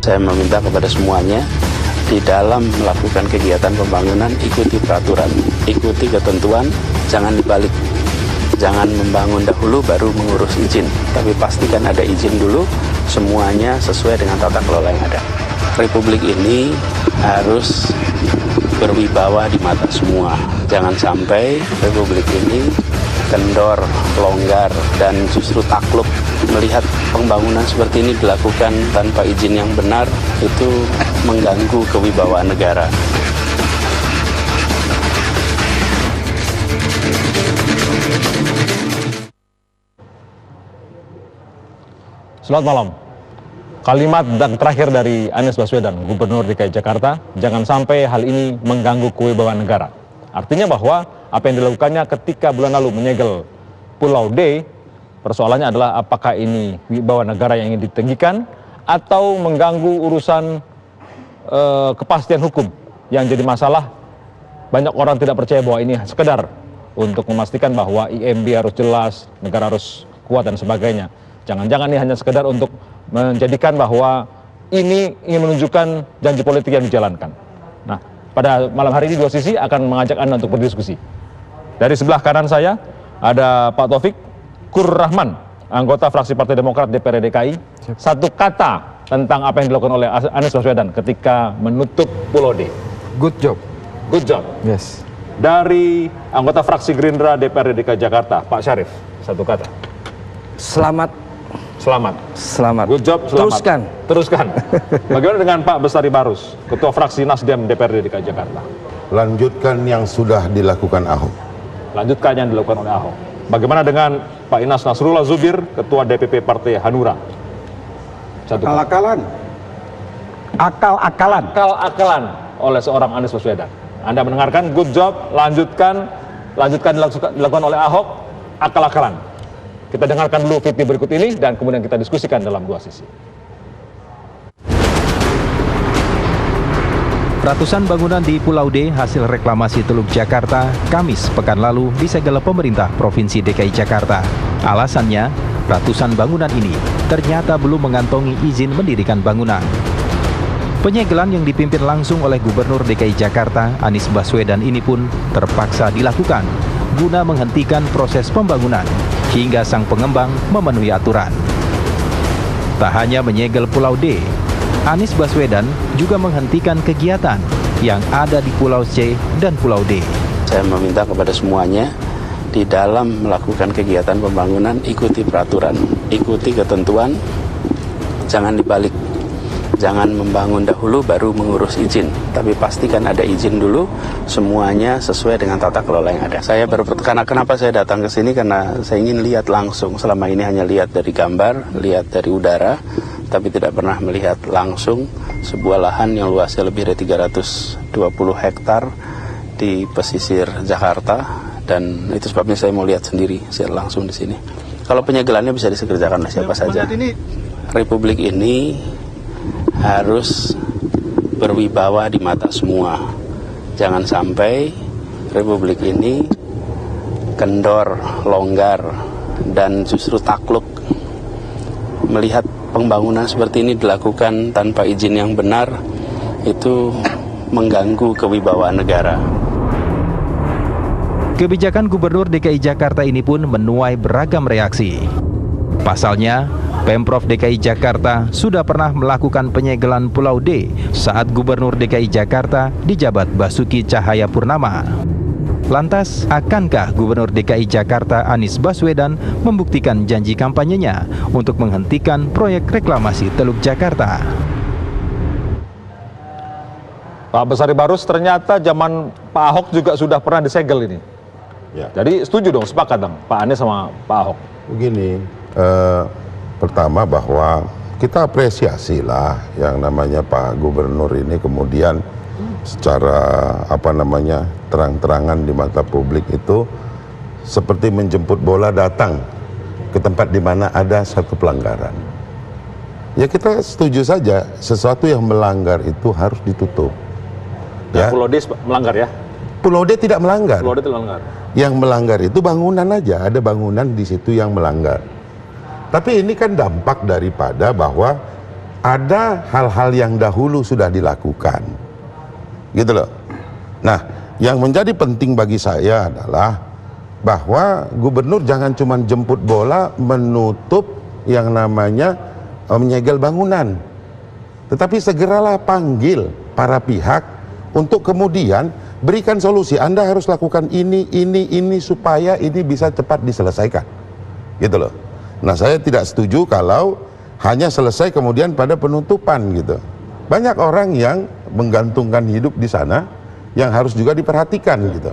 Saya meminta kepada semuanya di dalam melakukan kegiatan pembangunan ikuti peraturan, ikuti ketentuan, jangan dibalik. Jangan membangun dahulu baru mengurus izin, tapi pastikan ada izin dulu, semuanya sesuai dengan tata kelola yang ada. Republik ini harus berwibawa di mata semua. Jangan sampai Republik ini kendor, longgar, dan justru takluk melihat pembangunan seperti ini dilakukan tanpa izin yang benar, itu mengganggu kewibawaan negara. Selamat malam. Kalimat terakhir dari Anies Baswedan, Gubernur DKI Jakarta, jangan sampai hal ini mengganggu kewibawaan negara. Artinya bahwa apa yang dilakukannya ketika bulan lalu menyegel Pulau D, persoalannya adalah apakah ini wibawa negara yang ingin ditinggikan atau mengganggu urusan kepastian hukum yang jadi masalah. Banyak orang tidak percaya bahwa ini sekedar untuk memastikan bahwa IMB harus jelas, negara harus kuat dan sebagainya. Jangan-jangan ini hanya sekedar untuk menjadikan bahwa ini ingin menunjukkan janji politik yang dijalankan. Nah, pada malam hari ini Dua Sisi akan mengajak Anda untuk berdiskusi. Dari sebelah kanan saya ada Pak Taufik Kurrahman, anggota fraksi Partai Demokrat DPRD DKI. Satu kata tentang apa yang dilakukan oleh Anies Baswedan ketika menutup Pulau D. Good job. Good job. Yes. Dari anggota fraksi Gerindra DPRD DKI Jakarta, Pak Syarif. Satu kata. Selamat. Selamat. Selamat. Good job, selamat. Teruskan. Teruskan. Bagaimana dengan Pak Bestari Barus, Ketua Fraksi Nasdem DPRD DKI Jakarta? Lanjutkan yang sudah dilakukan Ahok. Lanjutkan yang dilakukan oleh Ahok. Bagaimana dengan Pak Inas Nasrullah Zubir, Ketua DPP Partai Hanura? Akal-akalan. Akal-akalan. Akal-akalan oleh seorang Anies Baswedan. Anda mendengarkan, good job, lanjutkan dilakukan oleh Ahok, akal-akalan. Kita dengarkan dulu video berikut ini dan kemudian kita diskusikan dalam Dua Sisi. Ratusan bangunan di Pulau D hasil reklamasi Teluk Jakarta Kamis pekan lalu disegel pemerintah Provinsi DKI Jakarta. Alasannya, ratusan bangunan ini ternyata belum mengantongi izin mendirikan bangunan. Penyegelan yang dipimpin langsung oleh Gubernur DKI Jakarta Anies Baswedan ini pun terpaksa dilakukan guna menghentikan proses pembangunan hingga sang pengembang memenuhi aturan. Tak hanya menyegel Pulau D, Anies Baswedan juga menghentikan kegiatan yang ada di Pulau C dan Pulau D. Saya meminta kepada semuanya di dalam melakukan kegiatan pembangunan ikuti peraturan, ikuti ketentuan, jangan dibalik. Jangan membangun dahulu baru mengurus izin, tapi pastikan ada izin dulu, semuanya sesuai dengan tata kelola yang ada. Saya karena kenapa saya datang ke sini, karena saya ingin lihat langsung. Selama ini hanya lihat dari gambar, lihat dari udara, tapi tidak pernah melihat langsung sebuah lahan yang luasnya lebih dari 320 hektar di pesisir Jakarta, dan itu sebabnya saya mau lihat sendiri, secara langsung di sini. Kalau penyegelannya bisa dikerjakan oleh siapa saja. Republik ini harus berwibawa di mata semua. Jangan sampai Republik ini kendor, longgar, dan justru takluk melihat pembangunan seperti ini dilakukan tanpa izin yang benar, itu mengganggu kewibawaan negara. Kebijakan Gubernur DKI Jakarta ini pun menuai beragam reaksi. Pasalnya, Pemprov DKI Jakarta sudah pernah melakukan penyegelan Pulau D saat Gubernur DKI Jakarta dijabat Basuki Cahayapurnama. Lantas, akankah Gubernur DKI Jakarta Anies Baswedan membuktikan janji kampanyenya untuk menghentikan proyek reklamasi Teluk Jakarta? Pak Bestari Barus, ternyata zaman Pak Ahok juga sudah pernah disegel ini. Ya. Jadi setuju dong, sepakat dong Pak Anies sama Pak Ahok. Begini, pertama bahwa kita apresiasi lah yang namanya Pak Gubernur ini kemudian secara terang-terangan di mata publik itu seperti menjemput bola datang ke tempat di mana ada satu pelanggaran. Ya kita setuju saja, sesuatu yang melanggar itu harus ditutup. Ya. Pulau D melanggar ya? Pulau D tidak melanggar. Pulau D tidak melanggar. Yang melanggar itu bangunan aja, ada bangunan di situ yang melanggar. Tapi ini kan dampak daripada bahwa ada hal-hal yang dahulu sudah dilakukan, gitu loh. Nah, yang menjadi penting bagi saya adalah bahwa gubernur jangan cuma jemput bola menutup yang namanya menyegel bangunan, tetapi segeralah panggil para pihak untuk kemudian berikan solusi. Anda harus lakukan ini supaya ini bisa cepat diselesaikan, gitu loh. Nah, saya tidak setuju kalau hanya selesai kemudian pada penutupan gitu. Banyak orang yang menggantungkan hidup di sana yang harus juga diperhatikan gitu.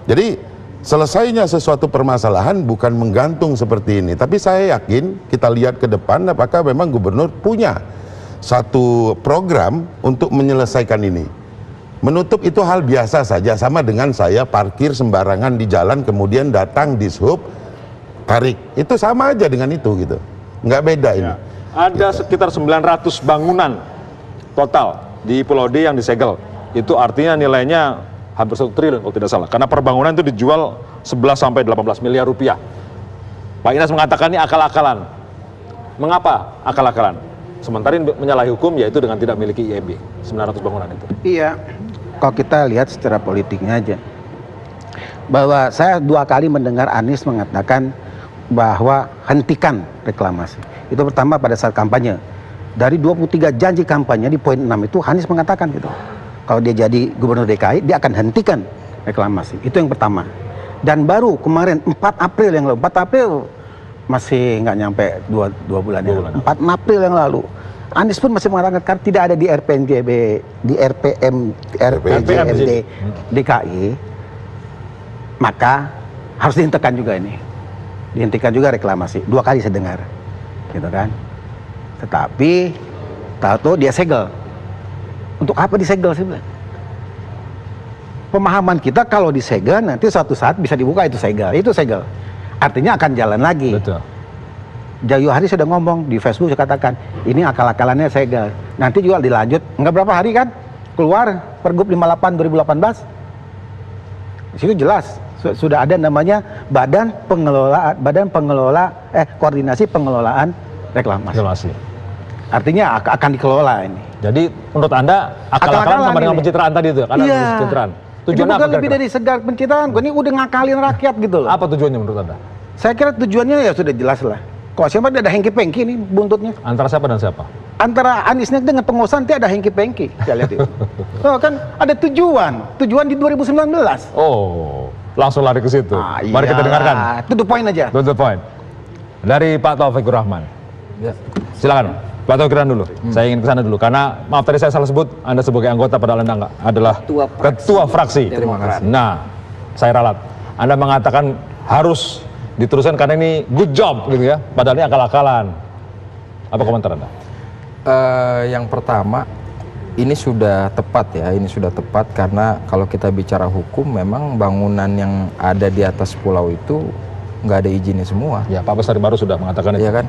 Jadi selesainya sesuatu permasalahan bukan menggantung seperti ini. Tapi saya yakin kita lihat ke depan apakah memang gubernur punya satu program untuk menyelesaikan ini. Menutup itu hal biasa saja, sama dengan saya parkir sembarangan di jalan kemudian datang dishub tarik. Itu sama aja dengan itu gitu. Nggak beda ini. Ada sekitar 900 bangunan total di Pulau D yang disegel. Itu artinya nilainya hampir 1 triliun kalau tidak salah. Karena per bangunan itu dijual 11 sampai 18 miliar rupiah. Pak Inas mengatakan ini akal-akalan. Mengapa akal-akalan? Sementara ini menyalahi hukum, yaitu dengan tidak memiliki IEB. 900 bangunan itu. Iya, kalau kita lihat secara politiknya aja. Bahwa saya 2 kali mendengar Anies mengatakan bahwa hentikan reklamasi. Itu pertama pada saat kampanye. Dari 23 janji kampanye di poin 6 itu Anies mengatakan gitu. Kalau dia jadi gubernur DKI, dia akan hentikan reklamasi. Itu yang pertama. Dan baru kemarin 4 April yang lalu, 4 April masih nggak nyampe 2 bulan yang lalu. 4 April yang lalu, Anies pun masih mengatakan karena tidak ada di RPJMD DKI, maka harus dihentikan juga ini. Dihentikan juga reklamasi. 2 kali saya dengar, gitu kan. Tetapi tahu dia segel. Untuk apa disegel sih? Pemahaman kita kalau disegel nanti suatu saat bisa dibuka itu segel. Artinya akan jalan lagi. Betul. Jayu Hari sudah ngomong di Facebook, saya katakan ini akal-akalannya segel. Nanti juga dilanjut, nggak berapa hari kan keluar Pergub 58 2018. Di situ jelas sudah ada namanya koordinasi pengelolaan reklamasi. Artinya akan dikelola ini. Jadi menurut Anda akal-akalan sama dengan pencitraan tadi itu? Iya. Pencitraan. Tujuannya Tujuannya bukan apa lebih dari segar pencitraan. Ini udah ngakalin rakyat gitu loh. Apa tujuannya menurut Anda? Saya kira tujuannya ya sudah jelas lah. Kok siapa ada hengki-pengki nih buntutnya? Antara siapa dan siapa? Antara Aniesnya dengan pengusaha nanti ada hengki-pengki. Saya lihat itu. Oh, kan ada tujuan di 2019. Oh, langsung lari ke situ. Mari kita dengarkan. To the point aja. To the point. Dari Pak Taufikur Rahman. Ya. Silakan, Pak Taufikur dulu. Saya ingin ke sana dulu karena maaf tadi saya salah sebut Anda sebagai anggota padahal Anda adalah ketua fraksi. Terima kasih. Nah, saya ralat. Anda mengatakan harus diteruskan karena ini good job gitu ya. Padahal ini akal-akalan. Apa komentar Anda? Yang pertama, ini sudah tepat ya. Ini sudah tepat karena kalau kita bicara hukum, memang bangunan yang ada di atas pulau itu nggak ada izinnya semua. Ya, Pak Bestari baru sudah mengatakan itu. Iya kan?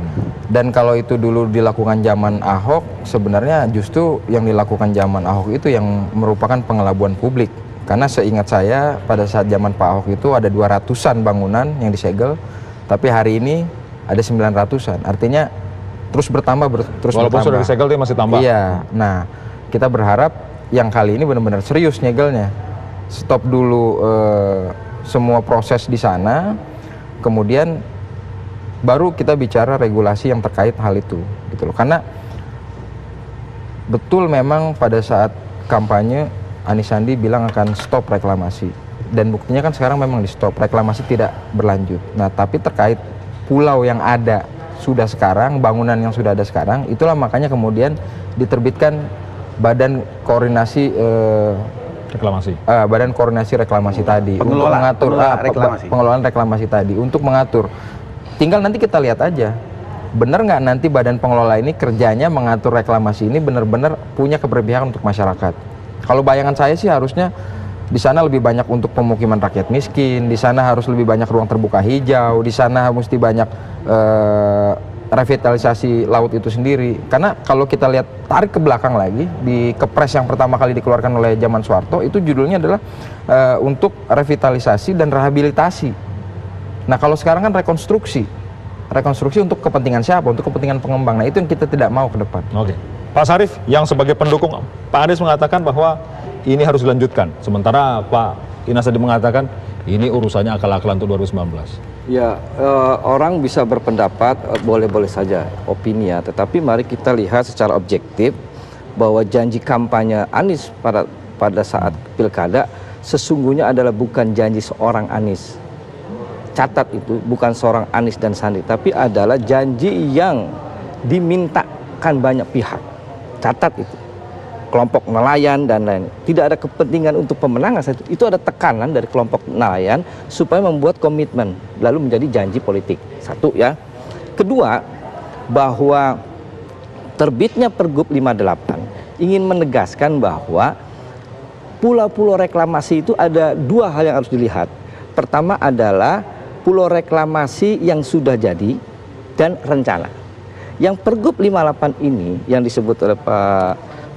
Dan kalau itu dulu dilakukan zaman Ahok, sebenarnya justru yang dilakukan zaman Ahok itu yang merupakan pengelabuan publik. Karena seingat saya pada saat zaman Pak Ahok itu ada 200-an bangunan yang disegel, tapi hari ini ada 900-an. Artinya terus bertambah terus walaupun bertambah. Sudah disegel dia masih tambah. Iya. Nah, kita berharap yang kali ini benar-benar serius nyegelnya. Stop dulu semua proses di sana. Kemudian baru kita bicara regulasi yang terkait hal itu, gitu loh. Karena betul memang pada saat kampanye Anies Sandi bilang akan stop reklamasi, dan buktinya kan sekarang memang di stop, reklamasi tidak berlanjut. Nah, tapi terkait pulau yang ada sudah sekarang, bangunan yang sudah ada sekarang, itulah makanya kemudian diterbitkan Badan Koordinasi Reklamasi. Badan Koordinasi Reklamasi tadi untuk mengatur pengelolaan reklamasi tadi untuk mengatur. Tinggal nanti kita lihat aja, benar nggak nanti badan pengelola ini kerjanya mengatur reklamasi ini benar-benar punya keberpihakan untuk masyarakat. Kalau bayangan saya sih harusnya di sana lebih banyak untuk pemukiman rakyat miskin, di sana harus lebih banyak ruang terbuka hijau, di sana mesti banyak revitalisasi laut itu sendiri. Karena kalau kita lihat tarik ke belakang lagi di Kepres yang pertama kali dikeluarkan oleh zaman Soeharto, itu judulnya adalah untuk revitalisasi dan rehabilitasi. Nah, kalau sekarang kan rekonstruksi untuk kepentingan siapa? Untuk kepentingan pengembang. Nah, itu yang kita tidak mau ke depan. Oke. Pak Sarif yang sebagai pendukung Pak Anies mengatakan bahwa ini harus dilanjutkan. Sementara Pak Inas tadi mengatakan ini urusannya akal-akalan untuk 2019. Ya, orang bisa berpendapat, boleh-boleh saja opini ya. Tetapi mari kita lihat secara objektif bahwa janji kampanye Anies pada saat pilkada sesungguhnya adalah bukan janji seorang Anies. Catat itu, bukan seorang Anies dan Sandi, tapi adalah janji yang dimintakan banyak pihak. Catat itu. Kelompok nelayan dan lain. Tidak ada kepentingan untuk pemenangan. Itu ada tekanan dari kelompok nelayan supaya membuat komitmen lalu menjadi janji politik. Satu ya. Kedua, bahwa terbitnya Pergub 58 ingin menegaskan bahwa pulau-pulau reklamasi itu ada dua hal yang harus dilihat. Pertama adalah pulau reklamasi yang sudah jadi dan rencana. Yang Pergub 58 ini yang disebut oleh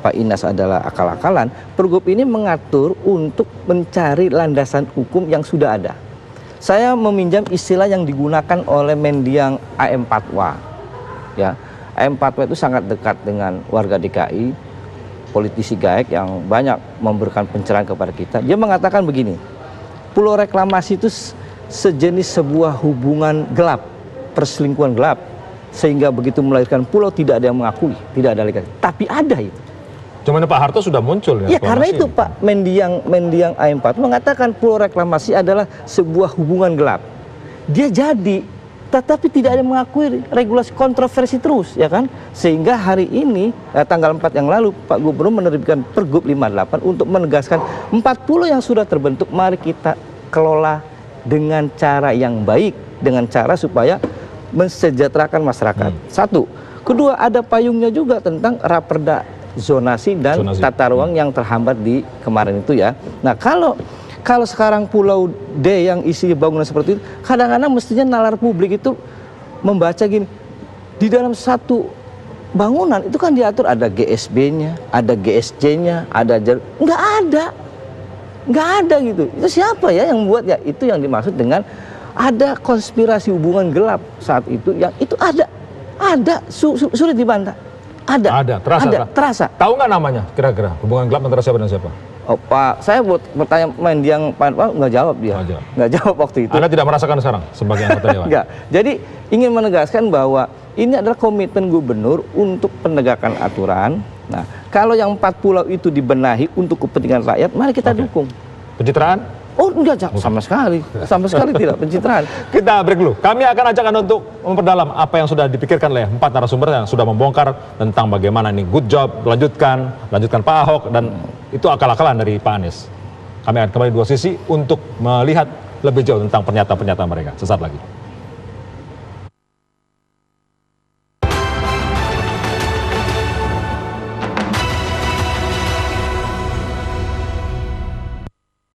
Pak Inas adalah akal-akalan. Pergub ini mengatur untuk mencari landasan hukum yang sudah ada. Saya meminjam istilah yang digunakan oleh mendiang AM Patwa. Ya, AM Patwa itu sangat dekat dengan warga DKI, politisi GAEK yang banyak memberikan pencerahan kepada kita. Dia mengatakan begini, pulau reklamasi itu sejenis sebuah hubungan gelap, perselingkuhan gelap, sehingga begitu melahirkan pulau tidak ada yang mengakui, tidak ada lagi. Tapi ada itu. Cuman Pak Harto sudah muncul ya karena itu ini. Pak mendiang AM4 mengatakan pulau reklamasi adalah sebuah hubungan gelap. Dia jadi, tetapi tidak ada yang mengakui, regulasi kontroversi terus, ya kan? Sehingga hari ini tanggal 4 yang lalu Pak Gubernur menerbitkan Pergub 58 untuk menegaskan 40 yang sudah terbentuk mari kita kelola dengan cara yang baik, dengan cara supaya mensejahterakan masyarakat. Satu. Kedua, ada payungnya juga tentang Raperda zonasi dan tata ruang yang terhambat di kemarin itu ya. Nah, kalau sekarang Pulau D yang isi bangunan seperti itu, kadang-kadang mestinya nalar publik itu membaca gini, di dalam satu bangunan itu kan diatur ada GSB-nya, ada GSJ-nya, ada nggak ada gitu. Itu siapa ya yang membuat ya? Itu yang dimaksud dengan ada konspirasi hubungan gelap saat itu yang itu ada sulit dibantah. Ada, terasa. Tahu nggak namanya kira-kira hubungan gelap antara siapa dan siapa? Oh Pak, saya bertanya mendiang Pak nggak jawab dia, nggak jawab waktu itu. Anda tidak merasakan sekarang sebagai anggota dewan? Nggak. Jadi ingin menegaskan bahwa ini adalah komitmen gubernur untuk penegakan aturan. Nah, kalau yang 4 pulau itu dibenahi untuk kepentingan rakyat, mari kita dukung. Pencitraan? Oh enggak, sama sekali tidak pencitraan. Kita break dulu. Kami akan ajak Anda untuk memperdalam apa yang sudah dipikirkan oleh 4 narasumber yang sudah membongkar tentang bagaimana ini good job, lanjutkan Pak Ahok, dan itu akal-akalan dari Pak Anies. Kami akan kembali dua sisi untuk melihat lebih jauh tentang pernyataan-pernyataan mereka. Sesaat lagi.